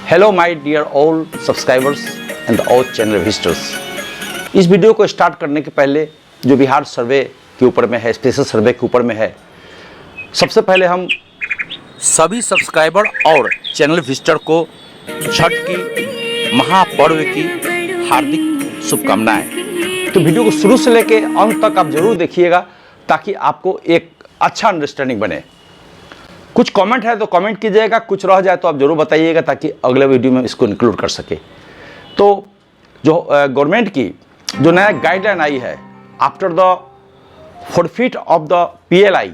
Hello my dear all subscribers and all channel visitors. इस video को start करने के पहले जो बिहार सर्वे के ऊपर में है, स्पेशल सर्वे के ऊपर में है, सबसे पहले हम सभी सब्सक्राइबर और चैनल विजिटर को छठ की महापर्व की हार्दिक शुभकामनाएं। तो वीडियो को शुरू से लेके अंत तक आप जरूर देखिएगा ताकि आपको एक अच्छा अंडरस्टैंडिंग बने। कुछ कमेंट है तो कमेंट कीजिएगा, कुछ रह जाए तो आप जरूर बताइएगा ताकि अगले वीडियो में इसको इंक्लूड कर सके। तो जो गवर्नमेंट की जो नया गाइडलाइन आई है after the forfeit of the PLI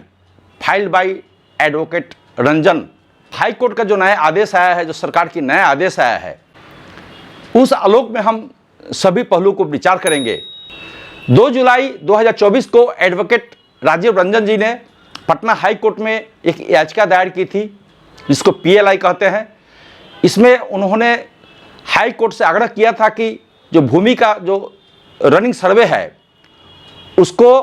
filed by advocate Ranjan, high court का जो नया आदेश आया है, जो सरकार की नया आदेश आया है, उस आलोक में हम सभी पहलू को विचार करेंगे। 2 जुलाई 2024 को एडवोकेट राजीव रंजन जी ने पटना हाई कोर्ट में एक याचिका दायर की थी जिसको PLI कहते हैं। इसमें उन्होंने हाई कोर्ट से आग्रह किया था कि जो भूमि का जो रनिंग सर्वे है उसको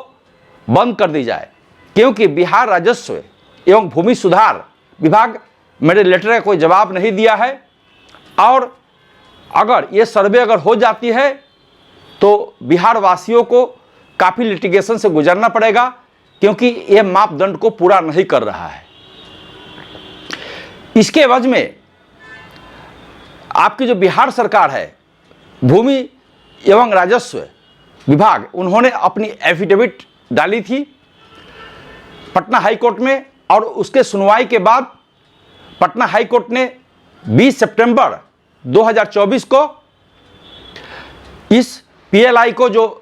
बंद कर दी जाए, क्योंकि बिहार राजस्व एवं भूमि सुधार विभाग मेरे लेटर का कोई जवाब नहीं दिया है और अगर ये सर्वे अगर हो जाती है तो बिहार वासियों को काफ़ी लिटिगेशन से गुजरना पड़ेगा, क्योंकि ये मापदंड को पूरा नहीं कर रहा है। इसके एवज में आपकी जो बिहार सरकार है, भूमि एवं राजस्व विभाग, उन्होंने अपनी एफिडेविट डाली थी पटना हाई कोर्ट में और उसके सुनवाई के बाद पटना हाई कोर्ट ने 20 सितंबर 2024 को इस PLI को जो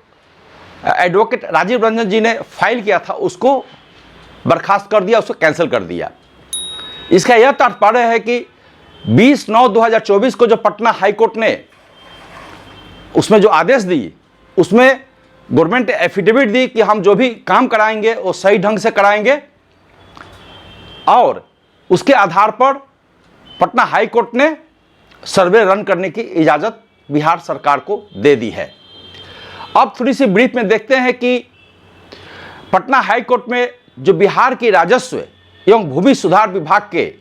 एडवोकेट राजीव रंजन जी ने फाइल किया था उसको बर्खास्त कर दिया, उसको कैंसिल कर दिया। इसका यह तात्पर्य है कि 20/9/2024 को जो पटना हाई कोर्ट ने उसमें जो आदेश दी, उसमें गवर्नमेंट ने एफिडेविट दी कि हम जो भी काम कराएंगे वो सही ढंग से कराएंगे और उसके आधार पर पटना हाई कोर्ट ने सर्वे रन करने की इजाज़त बिहार सरकार को दे दी है। अब थोड़ी सी ब्रीफ में देखते हैं कि पटना हाई कोर्ट में जो बिहार की राजस्व एवं भूमि सुधार विभाग के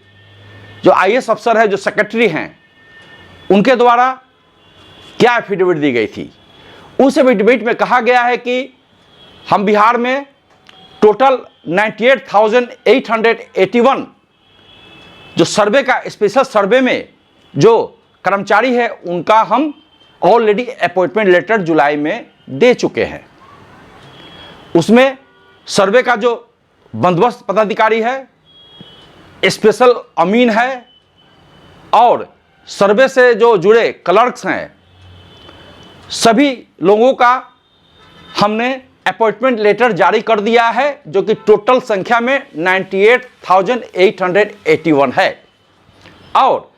जो IAS अफसर है, जो सेक्रेटरी हैं, उनके द्वारा क्या एफिडेविट दी गई थी। उस एफिडेविट में कहा गया है कि हम बिहार में टोटल 98,881 जो सर्वे का स्पेशल सर्वे में जो कर्मचारी है उनका हम ऑलरेडी अपॉइंटमेंट लेटर जुलाई में दे चुके हैं। उसमें सर्वे का जो बंदोबस्त पदाधिकारी है, स्पेशल अमीन है और सर्वे से जो जुड़े क्लर्क्स हैं, सभी लोगों का हमने अपॉइंटमेंट लेटर जारी कर दिया है, जो कि टोटल संख्या में 98,881 है। और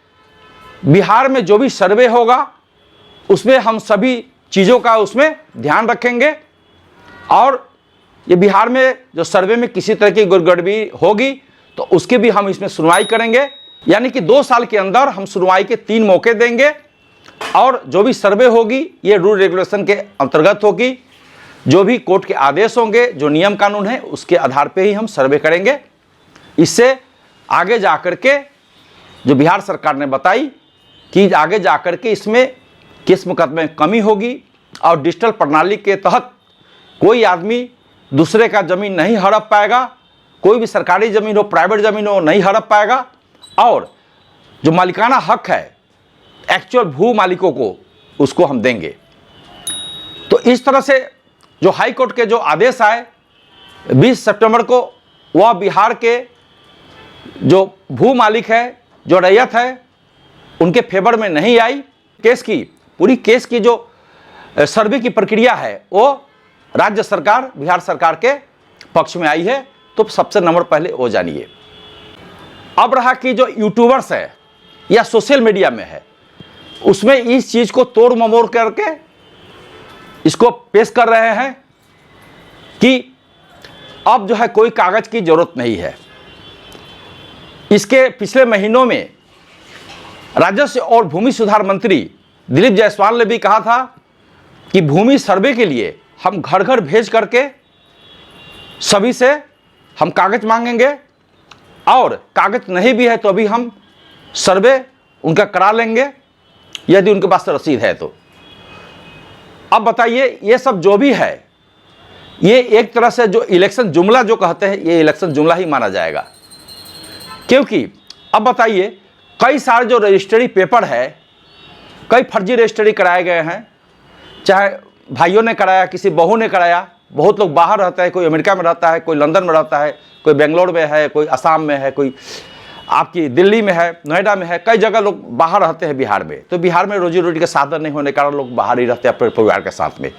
बिहार में जो भी सर्वे होगा उसमें हम सभी चीज़ों का उसमें ध्यान रखेंगे और ये बिहार में जो सर्वे में किसी तरह की गड़बड़ी होगी तो उसकी भी हम इसमें सुनवाई करेंगे। यानी कि 2 साल के अंदर हम सुनवाई के 3 मौके देंगे और जो भी सर्वे होगी ये रूल रेगुलेशन के अंतर्गत होगी। जो भी कोर्ट के आदेश होंगे, जो नियम कानून है, उसके आधार पर ही हम सर्वे करेंगे। इससे आगे जा कर के जो बिहार सरकार ने बताई कि आगे जा कर के इसमें केस मुकदमे में कमी होगी और डिजिटल प्रणाली के तहत कोई आदमी दूसरे का ज़मीन नहीं हड़प पाएगा, कोई भी सरकारी ज़मीन हो, प्राइवेट ज़मीन हो, नहीं हड़प पाएगा और जो मालिकाना हक है एक्चुअल भू मालिकों को, उसको हम देंगे। तो इस तरह से जो हाई कोर्ट के जो आदेश आए 20 सितंबर को, वह बिहार के जो भू मालिक है, जो रैयत है, उनके फेवर में नहीं आई। केस की पूरी केस की जो सर्वे की प्रक्रिया है वो राज्य सरकार, बिहार सरकार के पक्ष में आई है। तो सबसे नंबर पहले वो जानिए। अब रहा कि जो यूट्यूबर्स है या सोशल मीडिया में है, उसमें इस चीज़ को तोड़ ममोड़ करके इसको पेश कर रहे हैं कि अब जो है कोई कागज़ की ज़रूरत नहीं है। इसके पिछले महीनों में राजस्व और भूमि सुधार मंत्री दिलीप जायसवाल ने भी कहा था कि भूमि सर्वे के लिए हम घर घर भेज करके सभी से हम कागज़ मांगेंगे और कागज़ नहीं भी है तो अभी हम सर्वे उनका करा लेंगे यदि उनके पास रसीद है तो। अब बताइए, ये सब जो भी है ये एक तरह से जो इलेक्शन जुमला जो कहते हैं, ये इलेक्शन जुमला ही माना जाएगा। क्योंकि अब बताइए, कई सारे जो रजिस्ट्री पेपर है, कई फर्जी रजिस्ट्री कराए गए हैं, चाहे भाइयों ने कराया, किसी बहू ने कराया। बहुत लोग बाहर रहते हैं, कोई अमेरिका में रहता है, कोई लंदन में रहता है, कोई बेंगलोर में है, कोई असम में है, कोई आपकी दिल्ली में है, नोएडा में है, कई जगह लोग बाहर रहते हैं बिहार में। तो बिहार में रोजी रोटी के साधन नहीं होने के कारण लोग बाहर ही रहते हैं अपने परिवार के साथ में,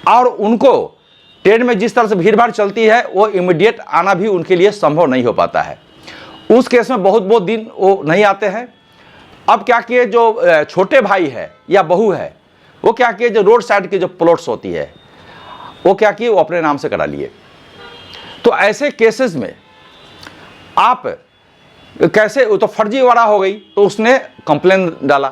और उनको ट्रेन में जिस तरह से भीड़ भाड़ चलती है वो इमीडिएट आना भी उनके लिए संभव नहीं हो पाता है। उस केस में बहुत बहुत दिन वो नहीं आते हैं। अब क्या किए, जो छोटे भाई है या बहू है, वो क्या किए, जो रोड साइड की जो प्लॉट्स होती है वो क्या किए, वो अपने नाम से करा लिए। तो ऐसे केसेस में आप कैसे, वो तो फर्जी वाला हो गई, तो उसने कंप्लेन डाला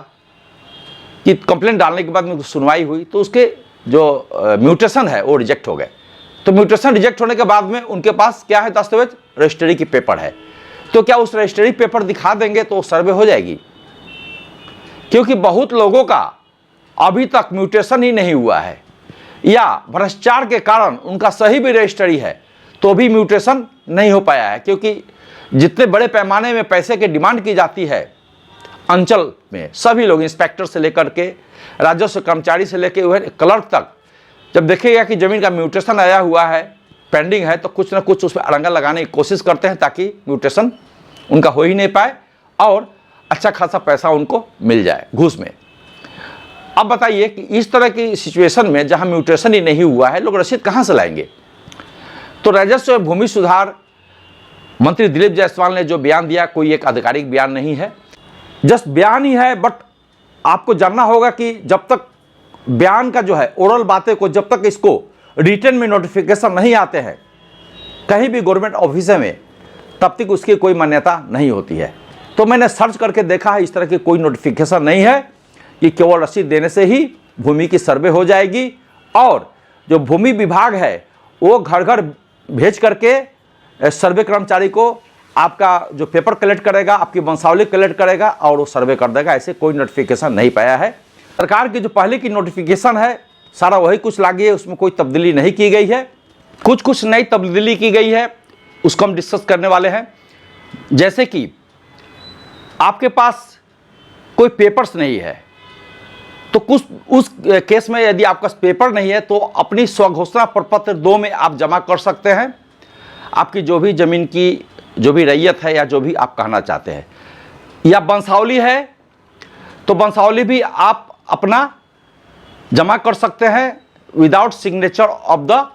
कि कंप्लेन डालने के बाद में सुनवाई हुई तो उसके जो म्यूटेशन है वो रिजेक्ट हो गए। तो म्यूटेशन रिजेक्ट होने के बाद में उनके पास क्या है, दस्तावेज रजिस्ट्री की पेपर है। तो क्या उस रजिस्ट्री पेपर दिखा देंगे तो सर्वे हो जाएगी? क्योंकि बहुत लोगों का अभी तक म्यूटेशन ही नहीं हुआ है, या भ्रष्टाचार के कारण उनका सही भी रजिस्ट्री है तो भी म्यूटेशन नहीं हो पाया है। क्योंकि जितने बड़े पैमाने में पैसे की डिमांड की जाती है अंचल में, सभी लोग इंस्पेक्टर से लेकर के राजस्व कर्मचारी से लेकर वह क्लर्क तक, जब देखेगा कि ज़मीन का म्यूटेशन आया हुआ है, पेंडिंग है, तो कुछ ना कुछ उसमें अड़ंगा लगाने की कोशिश करते हैं ताकि म्यूटेशन उनका हो ही नहीं पाए और अच्छा खासा पैसा उनको मिल जाए घूस में। अब बताइए कि इस तरह की सिचुएशन में जहां म्यूटेशन ही नहीं हुआ है, लोग रसीद कहां से लाएंगे? तो राजस्व एवं भूमि सुधार मंत्री दिलीप जायसवाल ने जो बयान दिया, कोई एक आधिकारिक बयान नहीं है, जस्ट बयान ही है। बट आपको जानना होगा कि जब तक बयान का जो है ओरल बातें को, जब तक इसको रिटर्न में नोटिफिकेशन नहीं आते हैं कहीं भी गवर्नमेंट ऑफिस में, तब तक उसकी कोई मान्यता नहीं होती है। तो मैंने सर्च करके देखा है, इस तरह की कोई नोटिफिकेशन नहीं है कि केवल रसीद देने से ही भूमि की सर्वे हो जाएगी, और जो भूमि विभाग है वो घर घर भेज करके सर्वे कर्मचारी को आपका जो पेपर कलेक्ट करेगा, आपकी वंशावली कलेक्ट करेगा और वो सर्वे कर देगा। ऐसे कोई नोटिफिकेशन नहीं पाया है। सरकार की जो पहले की नोटिफिकेशन है सारा वही कुछ लागू है, उसमें कोई तब्दीली नहीं की गई है। कुछ नई तब्दीली की गई है, उसको हम डिस्कस करने वाले हैं। जैसे कि आपके पास कोई पेपर्स नहीं है तो कुछ उस केस में यदि आपका पेपर नहीं है तो अपनी स्वघोषणा प्रपत्र 2 में आप जमा कर सकते हैं आपकी जो भी ज़मीन की जो भी रैयत है या जो भी आप कहना चाहते हैं। या वंशावली है तो वंशावली भी आप अपना जमा कर सकते हैं without signature of the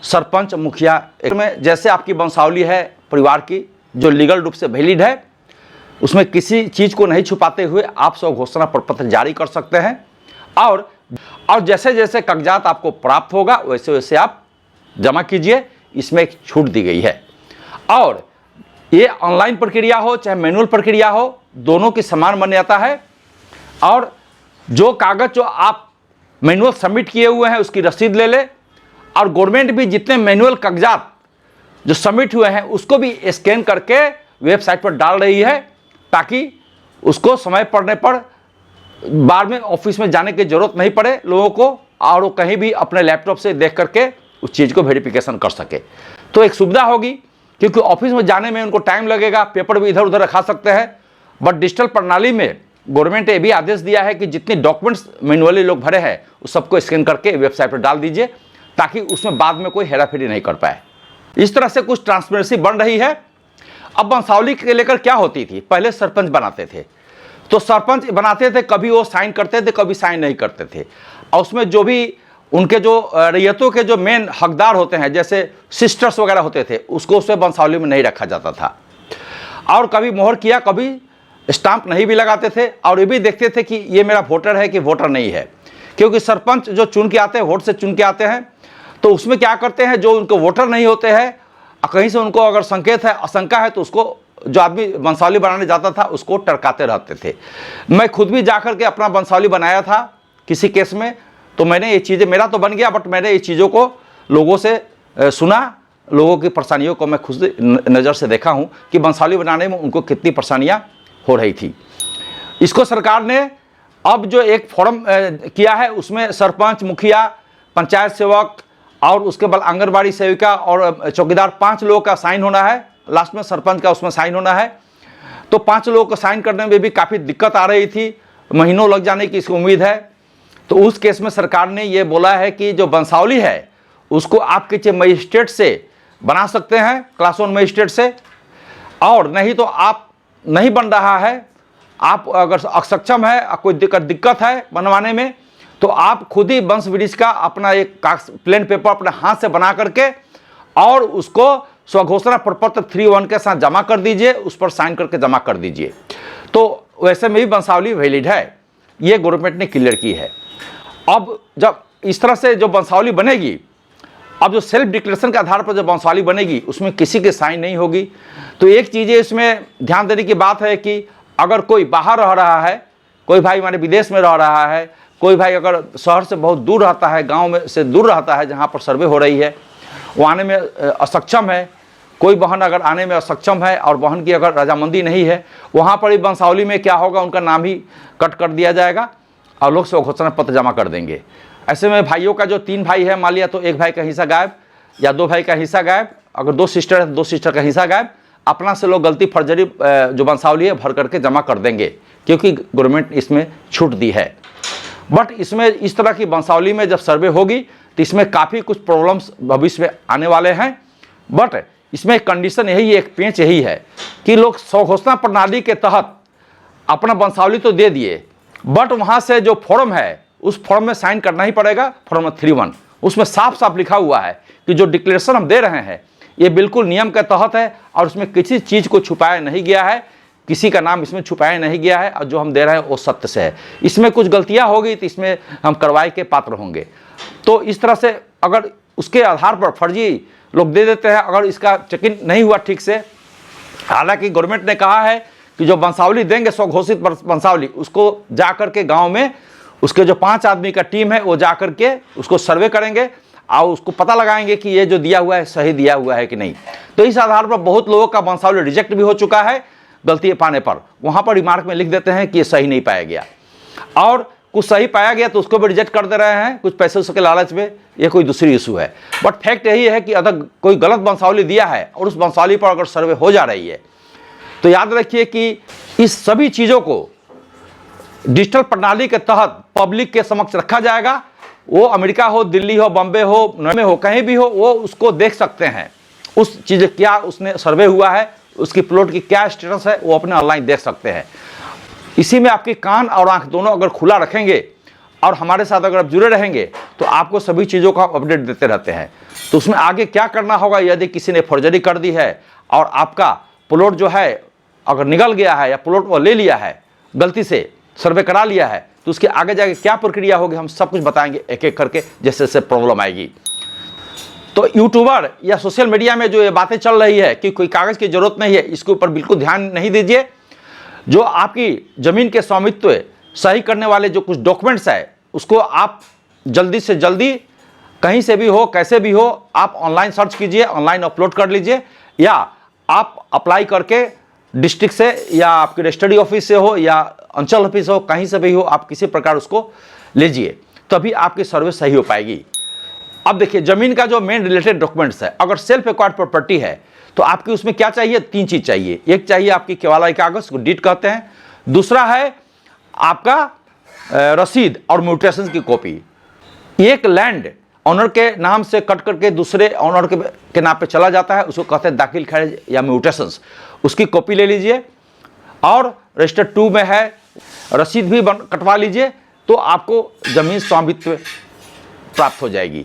sarpanch मुखिया में। जैसे आपकी वंशावली है परिवार की जो लीगल रूप से वैलिड है, उसमें किसी चीज़ को नहीं छुपाते हुए आप स्वघोषणा प्रपत्र जारी कर सकते हैं। और जैसे जैसे कागजात आपको प्राप्त होगा वैसे वैसे आप जमा कीजिए, इसमें एक छूट दी गई है। और ये ऑनलाइन प्रक्रिया हो चाहे मैनुअल प्रक्रिया हो, दोनों की समान मान्यता है। और जो कागज़ जो आप मैनुअल सबमिट किए हुए हैं उसकी रसीद ले ले, और गवर्नमेंट भी जितने मैनुअल कागजात जो सबमिट हुए हैं उसको भी स्कैन करके वेबसाइट पर डाल रही है, ताकि उसको समय पड़ने पर बार में ऑफिस में जाने की ज़रूरत नहीं पड़े लोगों को, और वो कहीं भी अपने लैपटॉप से देख करके उस चीज़ को वेरिफिकेशन कर सके। तो एक सुविधा होगी, क्योंकि ऑफिस में जाने में उनको टाइम लगेगा, पेपर भी इधर उधर रखा सकते हैं। बट डिजिटल प्रणाली में गवर्नमेंट ने ये भी आदेश दिया है कि जितने डॉक्यूमेंट्स मैनुअली लोग भरे हैं उस सबको स्कैन करके वेबसाइट पर डाल दीजिए, ताकि उसमें बाद में कोई हेराफेरी नहीं कर पाए। इस तरह से कुछ ट्रांसपेरेंसी बन रही है। अब वंशावली के लेकर क्या होती थी, पहले सरपंच बनाते थे, तो सरपंच बनाते थे, कभी वो साइन करते थे कभी साइन नहीं करते थे, और उसमें जो भी उनके जो रैयतों के जो मेन हकदार होते हैं जैसे सिस्टर्स वगैरह होते थे उसको उसमें वंशावली में नहीं रखा जाता था, और कभी मोहर किया कभी स्टाम्प नहीं भी लगाते थे, और ये भी देखते थे कि ये मेरा वोटर है कि वोटर नहीं है। क्योंकि सरपंच जो चुन के आते हैं, वोट से चुन के आते हैं, तो उसमें क्या करते हैं, जो उनको वोटर नहीं होते हैं कहीं से उनको अगर संकेत है आशंका है तो उसको जो आदमी वंशावली बनाने जाता था उसको टरकाते रहते थे। मैं खुद भी जाकर के अपना वंशावली बनाया था किसी केस में, तो मैंने ये चीज़ें, मेरा तो बन गया बट मैंने ये चीज़ों को लोगों से सुना, लोगों की परेशानियों को मैं खुद नज़र से देखा हूँ कि वंशावली बनाने में उनको कितनी परेशानियाँ हो रही थी। इसको सरकार ने अब जो एक फॉर्म किया है उसमें सरपंच, मुखिया, पंचायत सेवक और उसके बाद आंगनबाड़ी सेविका और चौकीदार 5 लोगों का साइन होना है। लास्ट में सरपंच का उसमें साइन होना है। तो 5 लोगों को साइन करने में भी काफ़ी दिक्कत आ रही थी, महीनों लग जाने की इसकी उम्मीद है। तो उस केस में सरकार ने ये बोला है कि जो वंशावली है उसको आप किसी मजिस्ट्रेट से बना सकते हैं, क्लास 1 मजिस्ट्रेट से, और नहीं तो आप नहीं बन रहा है, आप अगर अक्षम है, कोई दिक्कत है बनवाने में, तो आप खुद ही वंश वृक्ष का अपना एक प्लेन पेपर अपने हाथ से बना करके और उसको स्वघोषणा प्रपत्र 3(1) के साथ जमा कर दीजिए, उस पर साइन करके जमा कर दीजिए। तो वैसे में भी वंशावली वैलिड है, ये गवर्नमेंट ने क्लियर की है। अब जब इस तरह से जो वंशावली बनेगी, अब जो सेल्फ डिक्लेरेशन के आधार पर जो वंशावली बनेगी उसमें किसी के साइन नहीं होगी। तो एक चीज़ इसमें ध्यान देने की बात है कि अगर कोई बाहर रह रहा है, कोई भाई हमारे विदेश में रह रहा है, कोई भाई अगर शहर से बहुत दूर रहता है, गांव में से दूर रहता है जहां पर सर्वे हो रही है, वो आने में असक्षम है, कोई बहन अगर आने में असक्षम है और बहन की अगर रजामंदी नहीं है, वहाँ पर ही वंशावली में क्या होगा, उनका नाम ही कट कर दिया जाएगा और लोग स्वघोषणा पत्र जमा कर देंगे। ऐसे में भाइयों का जो 3 भाई है, मान लिया तो 1 भाई का हिस्सा गायब या 2 भाई का हिस्सा गायब, अगर 2 सिस्टर है तो 2 सिस्टर का हिस्सा गायब, अपना से लोग गलती फर्जरी जो वंशावली है भर करके जमा कर देंगे, क्योंकि गवर्नमेंट इसमें छूट दी है। बट इसमें इस तरह की वंशावली में जब सर्वे होगी तो इसमें काफ़ी कुछ प्रॉब्लम्स भविष्य में आने वाले हैं। बट इसमें एक कंडीशन यही है, एक पेंच यही है कि लोग स्वघोषणा प्रणाली के तहत अपना वंशावली तो दे दिए, बट वहाँ से जो फॉर्म है उस फॉर्म में साइन करना ही पड़ेगा, फॉर्म 3(1). उसमें साफ साफ लिखा हुआ है कि जो डिक्लेरेशन हम दे रहे हैं ये बिल्कुल नियम के तहत है और उसमें किसी चीज़ को छुपाया नहीं गया है, किसी का नाम इसमें छुपाया नहीं गया है, और जो हम दे रहे हैं वो सत्य से है। इसमें कुछ गलतियां होगी तो इसमें हम कार्रवाई के पात्र होंगे। तो इस तरह से अगर उसके आधार पर फर्जी लोग दे देते हैं, अगर इसका चेकिंग नहीं हुआ ठीक से, हालांकि गवर्नमेंट ने कहा है कि जो वंशावली देंगे स्वघोषित वंशावली, उसको जा करके गाँव में उसके जो 5 आदमी का टीम है वो जा करके उसको सर्वे करेंगे और उसको पता लगाएंगे कि ये जो दिया हुआ है सही दिया हुआ है कि नहीं। तो इस आधार पर बहुत लोगों का वंशावली रिजेक्ट भी हो चुका है गलती पाने पर, वहाँ पर रिमार्क में लिख देते हैं कि ये सही नहीं पाया गया, और कुछ सही पाया गया तो उसको भी रिजेक्ट कर दे रहे हैं कुछ पैसे उसके लालच में, ये कोई दूसरी इशू है। बट फैक्ट यही है कि अगर कोई गलत वंशावली दिया है और उस वंशावली पर अगर सर्वे हो जा रही है तो याद रखिए कि इस सभी चीज़ों को डिजिटल प्रणाली के तहत पब्लिक के समक्ष रखा जाएगा। वो अमेरिका हो, दिल्ली हो, बॉम्बे हो, नोएडा हो, कहीं भी हो, वो उसको देख सकते हैं, उस चीज़ क्या उसने सर्वे हुआ है, उसकी प्लॉट की क्या स्टेटस है, वो अपने ऑनलाइन देख सकते हैं। इसी में आपके कान और आंख दोनों अगर खुला रखेंगे और हमारे साथ अगर आप जुड़े रहेंगे तो आपको सभी चीज़ों का अपडेट देते रहते हैं। तो उसमें आगे क्या करना होगा, यदि किसी ने फर्जरी कर दी है और आपका प्लॉट जो है अगर निकल गया है या प्लॉट वो ले लिया है, गलती से सर्वे करा लिया है, तो उसके आगे जाके क्या प्रक्रिया होगी हम सब कुछ बताएंगे एक एक करके, जैसे जैसे प्रॉब्लम आएगी। तो यूट्यूबर या सोशल मीडिया में जो ये बातें चल रही है कि कोई कागज़ की ज़रूरत नहीं है, इसके ऊपर बिल्कुल ध्यान नहीं दीजिए। जो आपकी ज़मीन के स्वामित्व सही करने वाले जो कुछ डॉक्यूमेंट्स है उसको आप जल्दी से जल्दी कहीं से भी हो, कैसे भी हो, आप ऑनलाइन सर्च कीजिए, ऑनलाइन अपलोड कर लीजिए, या आप अप्लाई करके डिस्ट्रिक्ट से या आपके रजिस्ट्री ऑफिस से हो या अंचल ऑफिस हो, कहीं से भी हो, आप किसी प्रकार उसको लीजिए, तभी आपकी सर्वे सही हो पाएगी। अब देखिए ज़मीन का जो मेन रिलेटेड डॉक्यूमेंट्स है, अगर सेल्फ एक्वायर्ड प्रॉपर्टी है तो आपकी उसमें क्या चाहिए, 3 चीज़ चाहिए। एक चाहिए आपकी केवाला कागज़ को डीड कहते हैं, दूसरा है आपका रसीद और म्यूटेशन की कॉपी। एक लैंड ऑनर के नाम से कट करके दूसरे ऑनर के नाम पे चला जाता है, उसको कहते हैं दाखिल खारिज या म्यूटेशंस, उसकी कॉपी ले लीजिए। और रजिस्टर 2 में है रसीद भी कटवा लीजिए, तो आपको ज़मीन स्वामित्व प्राप्त हो जाएगी।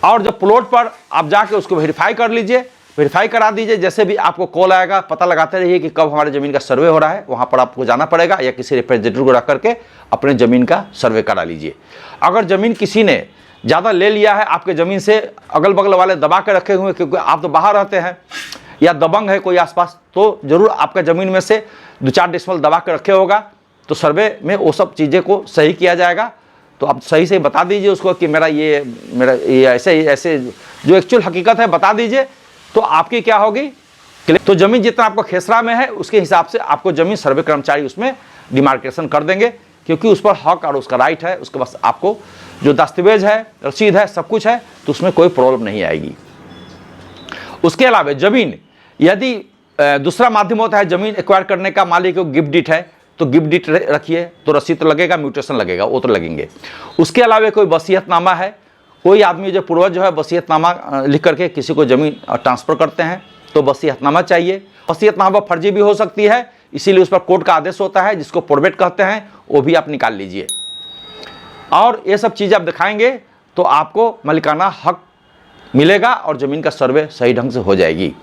और जब प्लॉट पर आप जाके उसको वेरीफाई कर लीजिए, वेरीफाई करा दीजिए। जैसे भी आपको कॉल आएगा पता लगाते रहिए कि कब हमारे ज़मीन का सर्वे हो रहा है, वहाँ पर आपको जाना पड़ेगा या किसी रिप्रेजेंटेटिव को रख करके अपने ज़मीन का सर्वे करा लीजिए। अगर ज़मीन किसी ने ज़्यादा ले लिया है आपके ज़मीन से, अगल बगल वाले दबा के रखे हुए, क्योंकि आप तो बाहर रहते हैं या दबंग है कोई आसपास, तो ज़रूर आपका ज़मीन में से 2-4 डिसमल दबा के रखे होगा, तो सर्वे में वो सब चीज़ें को सही किया जाएगा। तो आप सही से बता दीजिए उसको कि मेरा ये ऐसे जो एक्चुअल हकीकत है बता दीजिए, तो आपकी क्या होगी। तो ज़मीन जितना आपको खेसरा में है उसके हिसाब से आपको ज़मीन सर्वे कर्मचारी उसमें डिमार्केशन कर देंगे, क्योंकि उस पर हक और उसका राइट है। उसके पास आपको जो दस्तावेज है, रसीद है, सब कुछ है, तो उसमें कोई प्रॉब्लम नहीं आएगी। उसके अलावा ज़मीन, यदि दूसरा माध्यम होता है ज़मीन एक्वायर करने का, मालिक को गिफ्ट डीड है तो गिफ्ट डीड रखिए, तो रसीद तो लगेगा, म्यूटेशन लगेगा, वो तो लगेंगे। उसके अलावा कोई वसीयतनामा है, कोई आदमी जो पूर्वज जो है वसीयतनामा लिख करके किसी को ज़मीन ट्रांसफ़र करते हैं, तो वसीयतनामा चाहिए। वसीयतनामा फर्जी भी हो सकती है, इसीलिए उस पर कोर्ट का आदेश होता है जिसको प्रोबेट कहते हैं, वो भी आप निकाल लीजिए। और ये सब चीज़ें आप दिखाएंगे तो आपको मालिकाना हक मिलेगा और ज़मीन का सर्वे सही ढंग से हो जाएगी।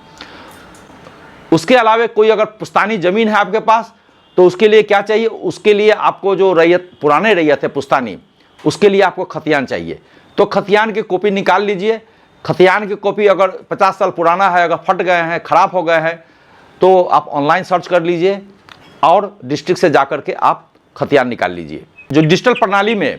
उसके अलावा कोई अगर पुश्तैनी ज़मीन है आपके पास, तो उसके लिए क्या चाहिए? उसके लिए आपको जो रैयत, पुराने रैयत है पुश्तैनी, उसके लिए आपको खतियान चाहिए। तो खतियान की कॉपी निकाल लीजिए। खतियान की कॉपी अगर 50 साल पुराना है, अगर फट गए हैं, ख़राब हो गए हैं, तो आप ऑनलाइन सर्च कर लीजिए और डिस्ट्रिक्ट से जा कर के आप खतियान निकाल लीजिए। जो डिजिटल प्रणाली में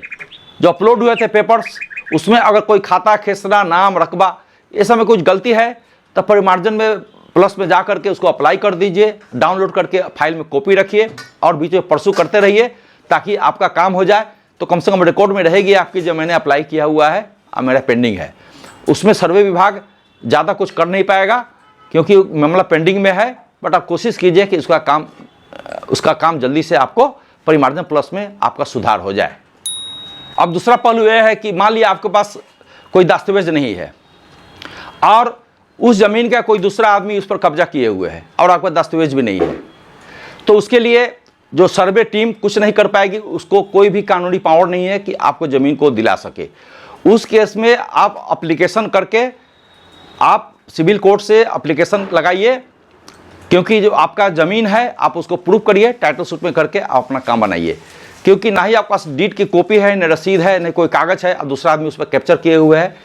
जो अपलोड हुए थे पेपर्स, उसमें अगर कोई खाता, खेसरा, नाम, रकबा, ये सब में कुछ गलती है, तो परिमार्जन में प्लस में जा करके उसको अप्लाई कर दीजिए, डाउनलोड करके फाइल में कॉपी रखिए और बीच में परसू करते रहिए, ताकि आपका काम हो जाए। तो कम से कम रिकॉर्ड में रहेगी आपकी, जो मैंने अप्लाई किया हुआ है और मेरा पेंडिंग है। उसमें सर्वे विभाग ज़्यादा कुछ कर नहीं पाएगा, क्योंकि मामला पेंडिंग में है, बट आप कोशिश कीजिए कि उसका काम जल्दी से आपको परिमार्जन प्लस में आपका सुधार हो जाए। अब दूसरा पहलू यह है कि मान लिया आपके पास कोई दस्तावेज नहीं है और उस ज़मीन का कोई दूसरा आदमी उस पर कब्जा किए हुए है और आपका दस्तावेज भी नहीं है, तो उसके लिए जो सर्वे टीम कुछ नहीं कर पाएगी, उसको कोई भी कानूनी पावर नहीं है कि आपको ज़मीन को दिला सके। उस केस में आप एप्लीकेशन करके आप सिविल कोर्ट से एप्लीकेशन लगाइए, क्योंकि जो आपका ज़मीन है आप उसको प्रूव करिए, टाइटल सूट में करके आप अपना काम बनाइए। क्योंकि ना ही आपके पास डीड की कॉपी है, न रसीद है, न कोई कागज़ है, और दूसरा आदमी उस पर कैप्चर किए हुए है,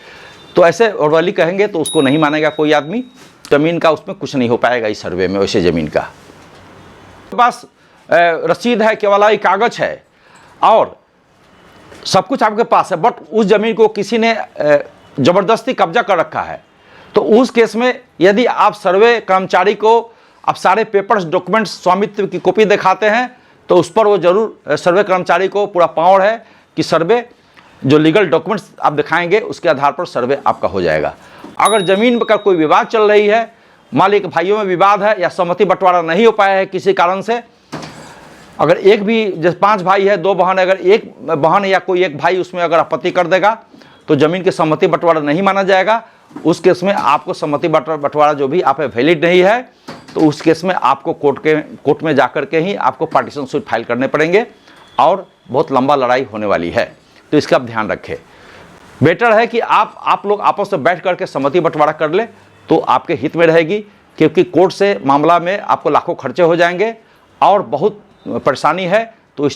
तो ऐसे वर्बली कहेंगे तो उसको नहीं मानेगा कोई आदमी। ज़मीन का उसमें कुछ नहीं हो पाएगा इस सर्वे में। वैसे ज़मीन का बस रसीद है, केवल एक कागज़ है और सब कुछ आपके पास है, बट उस ज़मीन को किसी ने ज़बरदस्ती कब्जा कर रखा है, तो उस केस में यदि आप सर्वे कर्मचारी को आप सारे पेपर्स, डॉक्यूमेंट्स, स्वामित्व की कॉपी दिखाते हैं, तो उस पर वो जरूर, सर्वे कर्मचारी को पूरा पावर है कि सर्वे जो लीगल डॉक्यूमेंट्स आप दिखाएंगे उसके आधार पर सर्वे आपका हो जाएगा। अगर ज़मीन पर कोई विवाद चल रही है, मालिक भाइयों में विवाद है या सहमति बंटवारा नहीं हो पाया है किसी कारण से, अगर एक भी, जैसे 5 भाई है, 2 बहन, अगर एक बहन या कोई एक भाई उसमें अगर आपत्ति कर देगा, तो ज़मीन की सहमति बंटवारा नहीं माना जाएगा। उस केस में आपको सहमति बंटवारा जो भी आप वैलिड नहीं है, तो उस केस में आपको कोर्ट में जाकर के ही आपको पार्टीशन सूट फाइल करने पड़ेंगे और बहुत लंबा लड़ाई होने वाली है। तो इसका आप ध्यान रखें। बेटर है कि आप लोग आपस में बैठ करके सहमति बंटवारा कर ले, तो आपके हित में रहेगी, क्योंकि कोर्ट से मामला में आपको लाखों खर्चे हो जाएंगे और बहुत परेशानी है। तो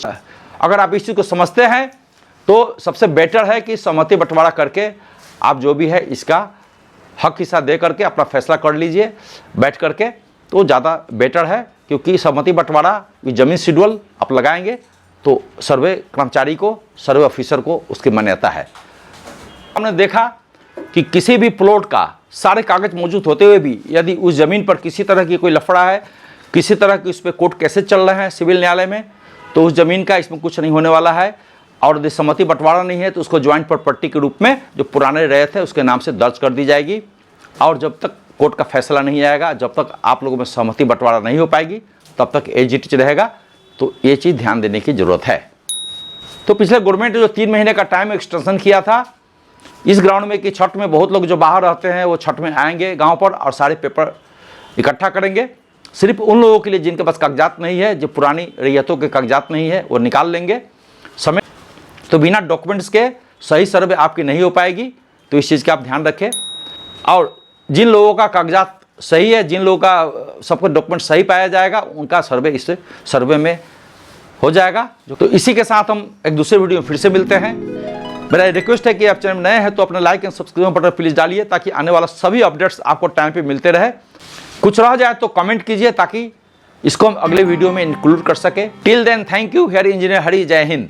अगर आप इस चीज़ को समझते हैं तो सबसे बेटर है कि सहमति बंटवारा करके आप जो भी है इसका हक हिस्सा दे करके अपना फैसला कर लीजिए बैठ करके, तो ज़्यादा बेटर है। क्योंकि सहमति बंटवारा ज़मीन शेड्यूल आप लगाएंगे तो सर्वे कर्मचारी को, सर्वे ऑफिसर को उसकी मान्यता है। हमने देखा कि किसी भी प्लॉट का सारे कागज़ मौजूद होते हुए भी यदि उस ज़मीन पर किसी तरह की कोई लफड़ा है, किसी तरह की उस पर कोर्ट केसेस चल रहे हैं सिविल न्यायालय में, तो उस ज़मीन का इसमें कुछ नहीं होने वाला है। और यदि सहमति बंटवारा नहीं है तो उसको ज्वाइंट प्रॉपर्टी के रूप में जो पुराने रैयत है उसके नाम से दर्ज कर दी जाएगी। और जब तक कोर्ट का फैसला नहीं आएगा, जब तक आप लोगों में सहमति बंटवारा नहीं हो पाएगी, तब तक एज इट इज रहेगा। तो ये चीज़ ध्यान देने की ज़रूरत है। तो पिछले गवर्नमेंट ने जो 3 महीने का टाइम एक्सटेंशन किया था इस ग्राउंड में कि छठ में बहुत लोग जो बाहर रहते हैं वो छठ में आएंगे गांव पर और सारे पेपर इकट्ठा करेंगे। सिर्फ उन लोगों के लिए जिनके पास कागजात नहीं है, जो पुरानी रैयतों के कागजात नहीं है, वो निकाल लेंगे समय। तो बिना डॉक्यूमेंट्स के सही सर्वे आपकी नहीं हो पाएगी। तो इस चीज़ का आप ध्यान रखें। और जिन लोगों का कागजात सही है, जिन लोगों का सबको डॉक्यूमेंट सही पाया जाएगा, उनका सर्वे इस सर्वे में हो जाएगा। तो इसी के साथ हम एक दूसरे वीडियो में फिर से मिलते हैं। मेरा रिक्वेस्ट है कि आप चैनल में नए हैं तो अपना like and subscription button please डालिए, ताकि आने वाला सभी अपडेट्स आपको टाइम पे मिलते रहे। कुछ रह जाए तो कमेंट कीजिए ताकि इसको हम अगले वीडियो में इंक्लूड कर सके। Till then thank you. Here engineer Hari. जय हिंद।